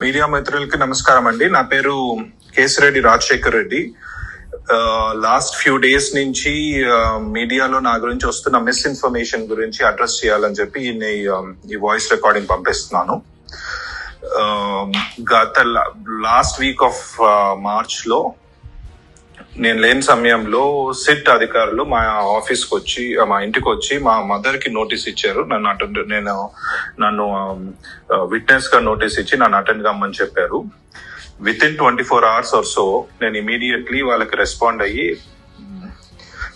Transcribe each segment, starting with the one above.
Media మిత్రులకి నమస్కారం అండి. నా పేరు Kesireddy Rajasekhar Reddy. Last few days నుంచి మీడియాలో నా గురించి వస్తున్న మిస్ఇన్ఫర్మేషన్ గురించి అడ్రస్ చేయాలని చెప్పి ఈ వాయిస్ రికార్డింగ్ పంపిస్తున్నాను. గత లాస్ట్ వీక్ ఆఫ్ మార్చ్ లో నేను లేని సమయంలో సిట్ అధికారులు మా ఆఫీస్ కి వచ్చి, మా ఇంటికి వచ్చి మా మదర్ కి నోటీస్ ఇచ్చారు. నన్ను విట్నెస్ గా నోటీస్ ఇచ్చి నన్ను అటెండ్ కమ్మని చెప్పారు. Within 24 hours or so నేను ఇమీడియట్లీ వాళ్ళకి రెస్పాండ్ అయ్యి,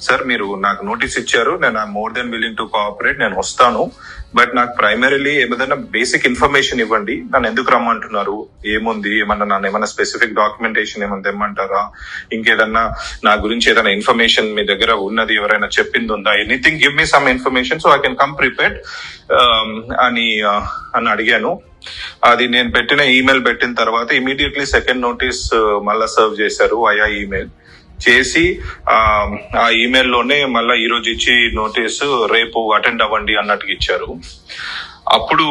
సార్ మీరు నాకు నోటీస్ ఇచ్చారు, నేను more than willing to cooperate, నేను వస్తాను, బట్ నాకు ప్రైమరీలీ ఏదైనా బేసిక్ ఇన్ఫర్మేషన్ ఇవ్వండి. నన్ను ఎందుకు రమ్మంటున్నారు, ఏముంది, ఏమన్నా స్పెసిఫిక్ డాక్యుమెంటేషన్ ఏమన్నా తెమ్మంటారా, ఇంకేదన్నా నా గురించి ఏదైనా ఇన్ఫర్మేషన్ మీ దగ్గర ఉన్నది, ఎవరైనా చెప్పింది ఉందా, anything, give me some information so I can come prepared అని అడిగాను. అది నేను పెట్టిన ఈమెయిల్ పెట్టిన తర్వాత ఇమీడియట్లీ సెకండ్ నోటీస్ మళ్ళా సర్వ్ చేశారు వయా ఈమెయిల్ చేసి, ఆ ఈమెయిల్లోనే మళ్ళీ ఈ రోజు ఇచ్చి నోటీసు రేపు అటెండ్ అవ్వండి అన్నట్టుగా ఇచ్చారు. అప్పుడు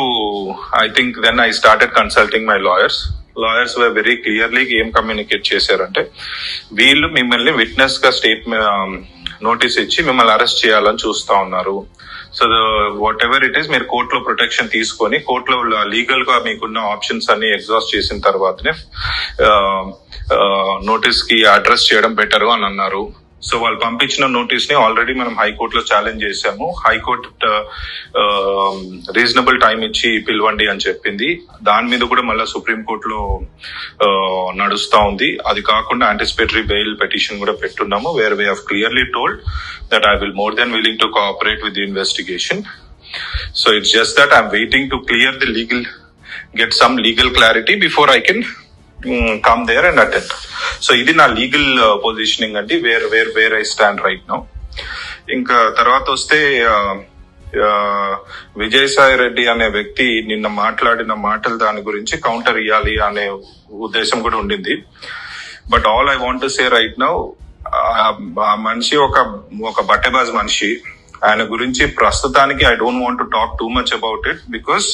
I think then I started consulting my lawyers were very clearly ఏం కమ్యూనికేట్ చేశారంటే, వీళ్ళు మిమ్మల్ని విట్నెస్ గా నోటీస్ ఇచ్చి మిమ్మల్ని అరెస్ట్ చేయాలని చూస్తా ఉన్నారు. So what ever it is, మీరు కోర్టులో ప్రొటెక్షన్ తీసుకొని కోర్టులో లీగల్ గా మీకున్న ఆప్షన్స్ అన్ని ఎగ్జాస్ట్ చేసిన తర్వాతనే నోటీస్ కి అడ్రస్ చేయడం బెటర్ అని అన్నారు. సో వాళ్ళు పంపించిన నోటీస్ ని ఆల్రెడీ మనం హైకోర్టులో ఛాలెంజ్ చేశాము. హైకోర్టు రీజనబుల్ టైం ఇచ్చి పిలవండి అని చెప్పింది. దాని మీద కూడా మళ్ళీ సుప్రీంకోర్టులో నడుస్తా ఉంది. అది కాకుండా యాంటిసిపేటరీ బెయిల్ పిటిషన్ కూడా పెట్టున్నాము, where we have clearly told that I will more than willing to cooperate with the investigation. So it's just that I'm waiting to get some legal clarity before I can come there and attend. So ఇది నా legal positioning అండి, where I stand right now. ఇంకా తర్వాత వస్తే విజయసాయి రెడ్డి అనే వ్యక్తి నిన్న మాట్లాడిన మాటలు దాని గురించి కౌంటర్ ఇవ్వాలి అనే ఉద్దేశం కూడా ఉండింది. But all I want to say right now, ఆ మనిషి ఒక బట్టెబాజ్ మనిషి. ఆయన గురించి ప్రస్తుతానికి I don't want to talk too much about it, because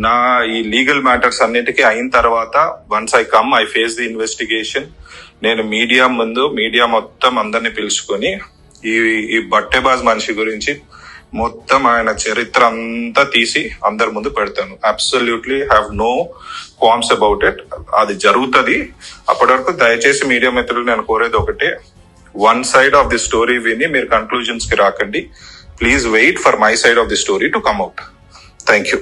నా ఈ లీగల్ మ్యాటర్స్ అన్నిటికీ అయిన తర్వాత once I face the investigation, నేను మీడియా మొత్తం అందరినీ పిలుచుకొని ఈ బట్టెబాజ్ మనిషి గురించి మొత్తం ఆయన చరిత్ర అంతా తీసి అందరి ముందు పెడతాను. Absolutely have no qualms about it. అది జరుగుతుంది. అప్పటి వరకు దయచేసి మీడియా మిత్రులు నేను కోరేది ఒకటే, one side of the story విని మీరు కన్క్లూజన్స్ కి రాకండి. Please wait for my side of the story to come out. Thank you.